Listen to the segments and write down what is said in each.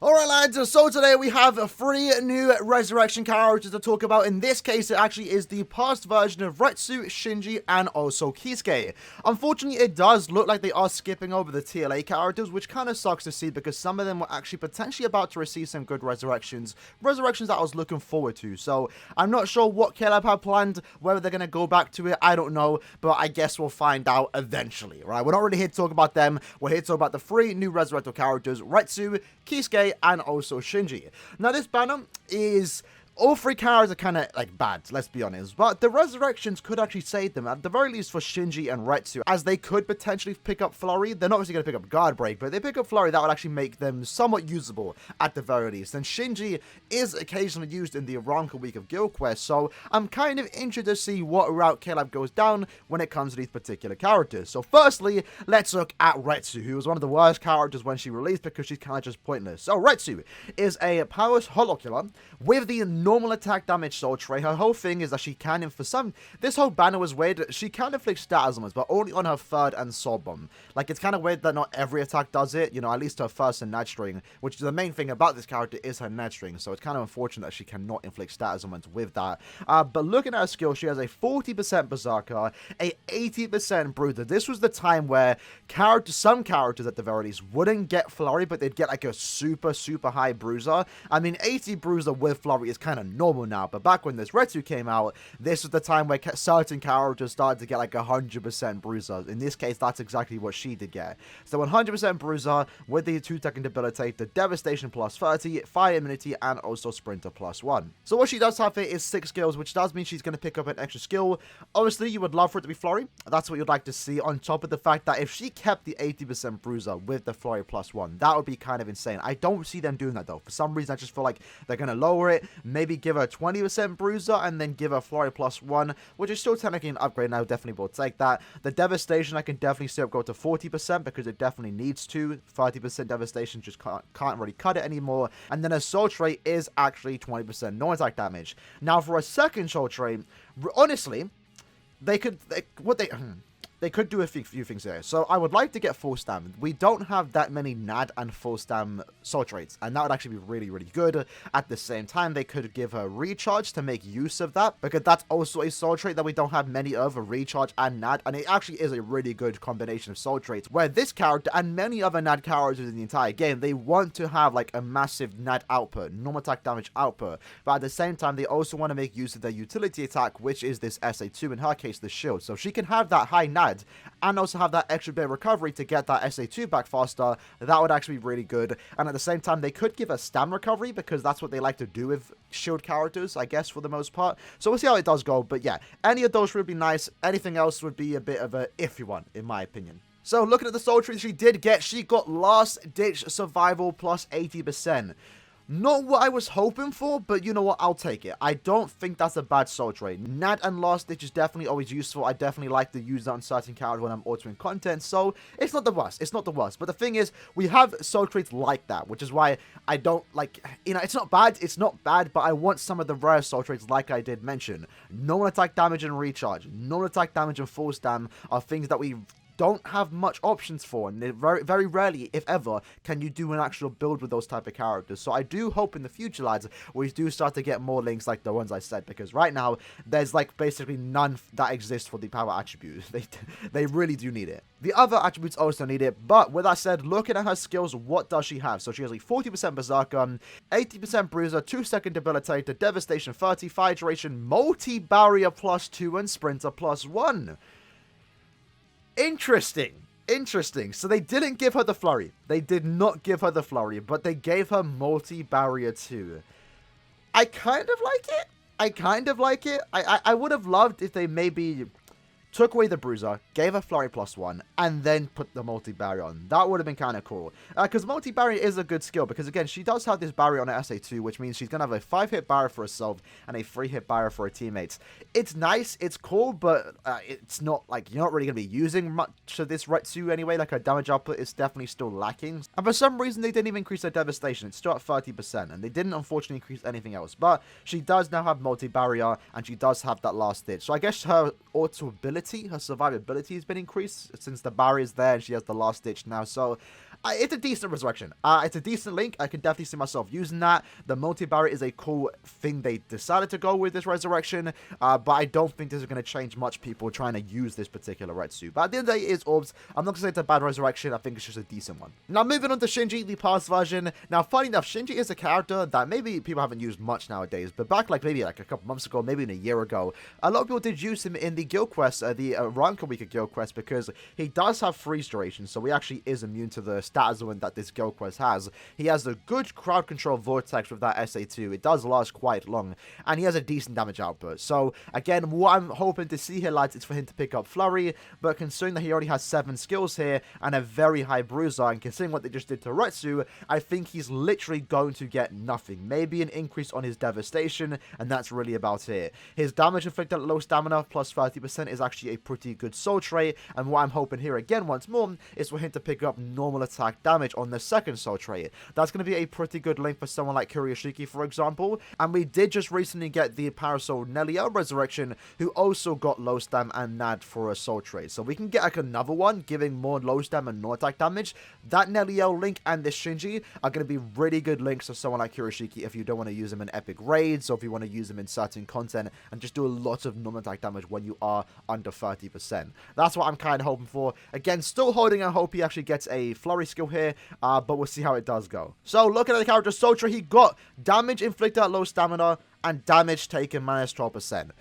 Alright lads, so today we have 3 new resurrection characters to talk about. In this case, it actually is the past version of Retsu, Shinji, and also Kisuke. Unfortunately, it does look like they are skipping over the TLA characters, which kind of sucks to see because some of them were actually potentially about to receive some good resurrections that I was looking forward to. So, I'm not sure what Caleb had planned, whether they're going to go back to it, I don't know, but I guess we'll find out eventually, right? We're not really here to talk about them, we're here to talk about the 3 new resurrected characters, Retsu, Kisuke, and also Shinji. Now this banner is... all 3 characters are kind of, like, bad, let's be honest. But the resurrections could actually save them, at the very least for Shinji and Retsu, as they could potentially pick up Flurry. They're not obviously going to pick up Guard Break, but if they pick up Flurry, that would actually make them somewhat usable at the very least. And Shinji is occasionally used in the Aaroniero week of Guild Quest, so I'm kind of interested to see what route Caleb goes down when it comes to these particular characters. So firstly, let's look at Retsu, who was one of the worst characters when she released because she's kind of just pointless. So Retsu is a powerless Holocula with the normal attack damage soul trait. Her whole thing is that she can, this whole banner was weird, she can inflict status amounts, but only on her 3rd and soul bomb. Like, it's kind of weird that not every attack does it, you know, at least her 1st and Ned string, which is the main thing about this character is her Ned string, so it's kind of unfortunate that she cannot inflict status amounts with that. But looking at her skill, she has a 40% Berserker, a 80% Bruiser. This was the time where some characters at the very least wouldn't get Flurry, but they'd get like a super high Bruiser. I mean, 80 Bruiser with Flurry is kind of normal now, but back when this Retsu came out, this was the time where certain characters started to get like 100% Bruiser. In this case, that's exactly what she did get. So 100% Bruiser with the 2-second Debilitate, the Devastation plus 30, Fire Immunity, and also Sprinter plus 1. So what she does have here is 6 skills, which does mean she's going to pick up an extra skill. Obviously, you would love for it to be Flurry. That's what you'd like to see, on top of the fact that if she kept the 80% Bruiser with the Flurry plus 1, that would be kind of insane. I don't see them doing that though. For some reason, I just feel like they're going to lower it, maybe give her 20% Bruiser, and then give her Flurry plus 1, which is still technically an upgrade, and I definitely will take that. The Devastation, I can definitely see it go to 40%, because it definitely needs to. 30% Devastation just can't really cut it anymore. And then a Soul Trait is actually 20% no-attack damage. Now, for a second Soul Trait, honestly, they could do a few things here. So I would like to get full stam. We don't have that many NAD and full stam soul traits, and that would actually be really good. At the same time, they could give her recharge to make use of that, because that's also a soul trait that we don't have many of, a recharge and NAD, and it actually is a really good combination of soul traits, where this character and many other NAD characters in the entire game, they want to have like a massive NAD output, normal attack damage output, but at the same time, they also want to make use of their utility attack, which is this SA2, in her case, the shield. So she can have that high NAD and also have that extra bit of recovery to get that SA2 back faster. That would actually be really good. And at the same time, they could give a stam recovery, because that's what they like to do with shield characters, I guess, for the most part. So we'll see how it does go. But yeah, any of those would be nice. Anything else would be a bit of a iffy one, in my opinion. So looking at the soul tree she did get, she got Last Ditch Survival plus 80%. Not what I was hoping for, but you know what, I'll take it. I don't think that's a bad soul trait. NAD and Last Ditch is definitely always useful. I definitely like to use that on certain characters when I'm altering content, so it's not the worst. It's not the worst. But the thing is, we have soul traits like that, which is why I don't like, you know, it's not bad, but I want some of the rare soul traits like I did mention. No attack damage and recharge, no attack damage and full stam are things that we don't have much options for, and very rarely, if ever, can you do an actual build with those type of characters. So I do hope in the future, lads, we do start to get more links like the ones I said, because right now there's like basically none that exist for the power attribute. They really do need it. The other attributes also need it, but with that said, looking at her skills, what does she have? So she has like 40% Berserker, 80% Bruiser, 2-second Debilitator, Devastation 30, Fire Duration, Multi-Barrier plus 2, and Sprinter plus 1. Interesting. So they didn't give her the Flurry. They did not give her the Flurry, but they gave her Multi-Barrier 2. I kind of like it. I would have loved if they maybe took away the Bruiser, gave her Flurry plus 1, and then put the Multi-Barrier on. That would have been kind of cool. Because Multi-Barrier is a good skill, because again, she does have this barrier on her SA2, which means she's going to have a 5-hit barrier for herself and a 3-hit barrier for her teammates. It's nice, it's cool, but it's not, like, you're not really going to be using much of this Retsu anyway. Like, her damage output is definitely still lacking. And for some reason, they didn't even increase her Devastation. It's still at 30%, and they didn't, unfortunately, increase anything else. But she does now have Multi-Barrier, and she does have that Last Ditch. So I guess her auto ability, her survivability has been increased since the barrier is there and she has the Last Ditch now. So It's a decent resurrection. It's a decent link. I can definitely see myself using that. The multi-barrier is a cool thing they decided to go with this resurrection, but I don't think this is going to change much people trying to use this particular Retsu. But at the end of the day, it is orbs. I'm not going to say it's a bad resurrection. I think it's just a decent one. Now, moving on to Shinji, the past version. Now, funny enough, Shinji is a character that maybe people haven't used much nowadays, but back maybe a couple months ago, maybe in a year ago, a lot of people did use him in the guild quest, the Ranka Weaker guild quest, because he does have freeze duration, so he actually is immune to the status one that this guild quest has. He has a good crowd control vortex with that SA2. It does last quite long, and he has a decent damage output. So again, what I'm hoping to see here, lads, is for him to pick up Flurry, but considering that he already has 7 skills here and a very high bruiser, and considering what they just did to Retsu, I think he's literally going to get nothing. Maybe an increase on his devastation, and that's really about it. His damage inflicted at low stamina plus 30% is actually a pretty good soul trait, and what I'm hoping here again once more is for him to pick up normal attack damage on the second soul trait. That's going to be a pretty good link for someone like Kuryoshiki, for example, and we did just recently get the Parasol Neliel resurrection, who also got low stam and nad for a soul trait, so we can get like another one giving more low stam and no attack damage. That Neliel link and this Shinji are going to be really good links for someone like Kuryoshiki if you don't want to use them in epic raids, or if you want to use them in certain content and just do a lot of normal attack damage when you are under 30%. That's what I'm kind of hoping for. Again, still holding a hope he actually gets a flurry skill here, but we'll see how it does go. So looking at the character soul trait, he got damage inflicted at low stamina and damage taken minus 12%.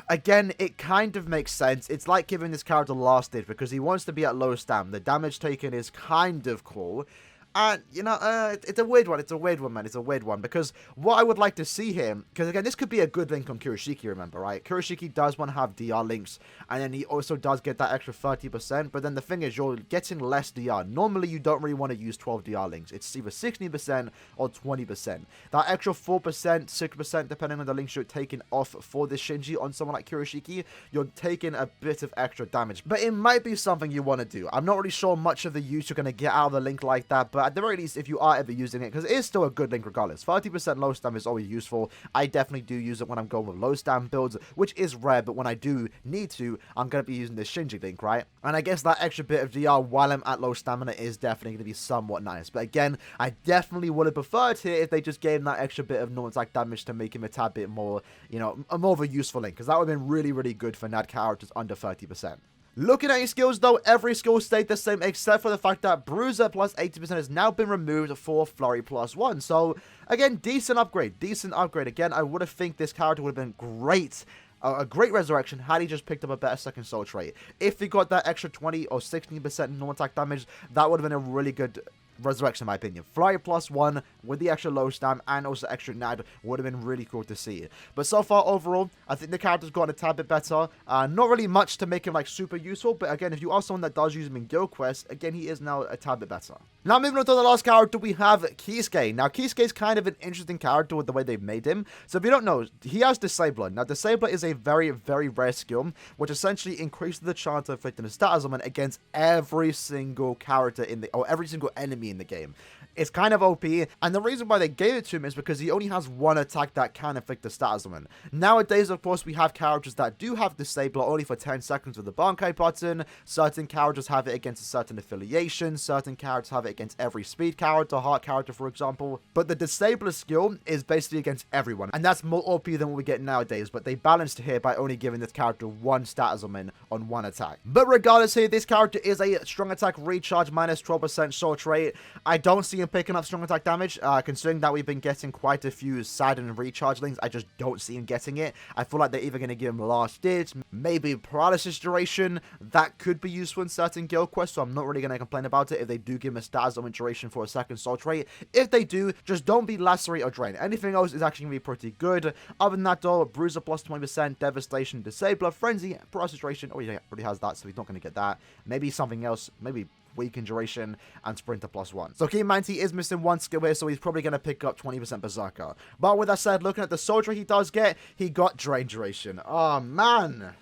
Again, it kind of makes sense. It's like giving this character last ditch because he wants to be at low stam. The damage taken is kind of cool. And, you know, it's a weird one. It's a weird one, man. It's a weird one. Because what I would like to see him... Because, again, this could be a good link on Kuryoshiki, remember, right? Kuryoshiki does want to have DR links. And then he also does get that extra 30%. But then the thing is, you're getting less DR. Normally, you don't really want to use 12 DR links. It's either 16% or 20%. That extra 4%, 6%, depending on the links you're taking off for this Shinji on someone like Kuryoshiki, you're taking a bit of extra damage. But it might be something you want to do. I'm not really sure much of the use you're going to get out of the link like that. But at the very least, if you are ever using it, because it is still a good link regardless. 30% low stam is always useful. I definitely do use it when I'm going with low stam builds, which is rare, but when I do need to, I'm going to be using this Shinji link, right? And I guess that extra bit of DR while I'm at low stamina is definitely going to be somewhat nice. But again, I definitely would have preferred here if they just gave him that extra bit of normal attack damage to make him a tad bit more, you know, more of a useful link, because that would have been really, really good for NAD characters under 30%. Looking at his skills though, every skill stayed the same except for the fact that Bruiser plus 80% has now been removed for Flurry plus 1. So again, decent upgrade. Again, I would have think this character would have been great. A great resurrection had he just picked up a better second soul trait. If he got that extra 20 or 16% normal attack damage, that would have been a really good resurrection in my opinion. Flurry plus 1 with the extra low stam and also extra nad would have been really cool to see. But so far overall, I think the character's gotten a tad bit better. Not really much to make him like super useful, but again, if you are someone that does use him in guild quests, again, he is now a tad bit better. Now moving on to the last character, we have Kisuke. Now Kisuke is kind of an interesting character with the way they've made him. So if you don't know, he has Disabler. Now Disabler is a very, very rare skill, which essentially increases the chance of inflicting a status ailment against every single character in the, or every single enemy in the game. It's kind of OP, and the reason why they gave it to him is because he only has one attack that can inflict a status ailment. Nowadays, of course, we have characters that do have Disabler only for 10 seconds with the Bankai button. Certain characters have it against a certain affiliation. Certain characters have it against every speed character, heart character, for example. But the Disabler skill is basically against everyone, and that's more OP than what we get nowadays, but they balanced here by only giving this character one status ailment on one attack. But regardless here, this character is a strong attack recharge minus 12% soul trait. I don't see him picking up strong attack damage, considering that we've been getting quite a few Sadden recharge links. I just don't see him getting it. I feel like they're either going to give him last ditch, maybe paralysis duration. That could be useful in certain guild quests, so I'm not really going to complain about it if they do give him a status ailment duration for a second soul trait. If they do, just don't be lacerate or drain. Anything else is actually going to be pretty good. Other than that though, Bruiser plus 20%, devastation, disabler, frenzy, paralysis duration. Oh, he already has that, so he's not going to get that. Maybe something else, maybe weaken duration, and sprinter plus 1. So keep in mind he is missing one skill here, so he's probably going to pick up 20% berserker. But with that said, looking at the soul trait he does get, he got drain duration. Oh man,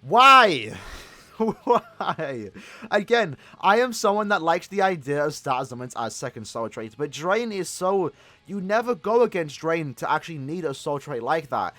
why? Why? Again, I am someone that likes the idea of status ailments as second soul traits, but drain is so, you never go against drain to actually need a soul trait like that.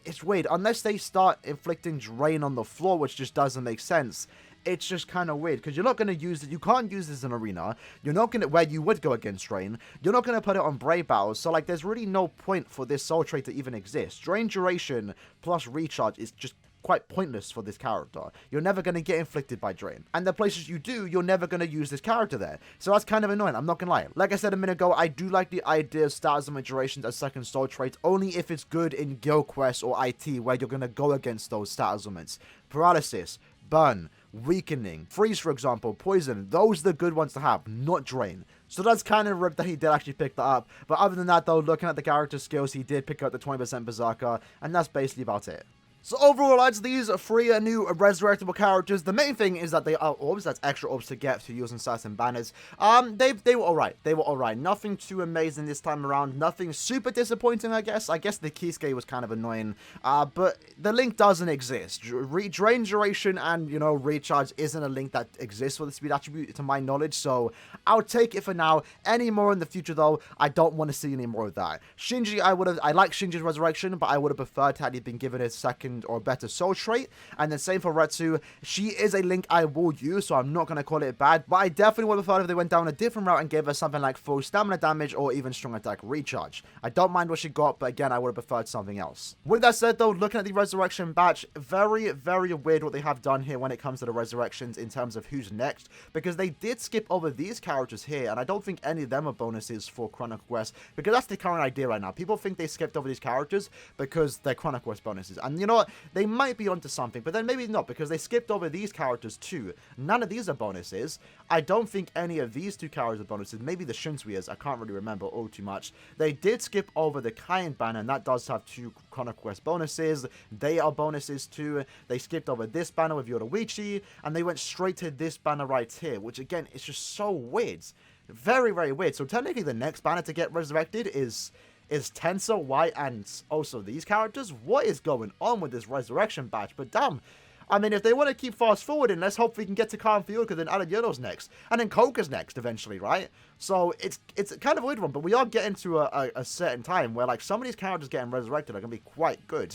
It's weird, unless they start inflicting drain on the floor, which just doesn't make sense. it's just kind of weird because you're not going to use it. You can't use this in arena. You're not going to, where you would go against Drain. You're not going to put it on Brave battles. So like, there's really no point for this soul trait to even exist. Drain duration plus recharge is just quite pointless for this character. You're never going to get inflicted by Drain. And the places you do, you're never going to use this character there. So that's kind of annoying, I'm not going to lie. Like I said a minute ago, I do like the idea of status and durations as second soul traits, only if it's good in guild quests or IT, where you're going to go against those status elements. Paralysis, burn, weakening, freeze for example, poison, those are the good ones to have, not Drain. So that's kind of ripped that he did actually pick that up. But other than that though, looking at the character skills, he did pick up the 20% Berserker, and that's basically about it. So overall, lads, these 3 new resurrectable characters, the main thing is that they are orbs. That's extra orbs to get to using certain banners. They were alright. They were alright. Nothing too amazing this time around. Nothing super disappointing, I guess. I guess the Kisuke was kind of annoying. But the link doesn't exist. Drain duration and, you know, recharge isn't a link that exists for the speed attribute, to my knowledge. So I'll take it for now. Any more in the future, though, I don't want to see any more of that. Shinji, I like Shinji's resurrection, but I would have preferred had he been given a second or better soul trait. And then same for Retsu. She is a link I will use, so I'm not going to call it bad, but I definitely would have preferred if they went down a different route and gave her something like full stamina damage or even strong attack recharge. I don't mind what she got, but again, I would have preferred something else. With that said though, looking at the resurrection batch, very, very weird what they have done here when it comes to the resurrections in terms of who's next, because they did skip over these characters here, and I don't think any of them are bonuses for Chrono Quest, because that's the current idea right now. People think they skipped over these characters because they're Chrono Quest bonuses, and you know what? They might be onto something, but then maybe not, because they skipped over these characters too. None of these are bonuses. I don't think any of these 2 characters are bonuses. Maybe the Shinsui is. I can't really remember all too much. They did skip over the Kain banner, and that does have 2 Chrono Quest bonuses. They are bonuses too. They skipped over this banner with Yoruichi, and they went straight to this banner right here, which again is just so weird. Very, very weird. So technically the next banner to get resurrected is Tensor, White, and also these characters. What is going on with this resurrection batch? But damn, I mean, if they want to keep fast forwarding, let's hope we can get to Calm Field, because then Aaroniero next, and then Koka's next eventually, right? So it's kind of a weird one, but we are getting to a certain time where like some of these characters getting resurrected are going to be quite good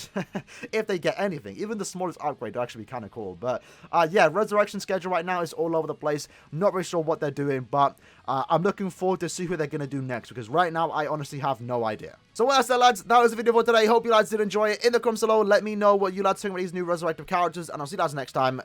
if they get anything. Even the smallest upgrade will actually be kind of cool. But yeah, resurrection schedule right now is all over the place. Not really sure what they're doing, but I'm looking forward to see who they're going to do next, because right now I honestly have no idea. So what else there, lads? That was the video for today. Hope you lads did enjoy it. In the comments below, let me know what you lads think about these new resurrective characters, and I'll see you lads next time.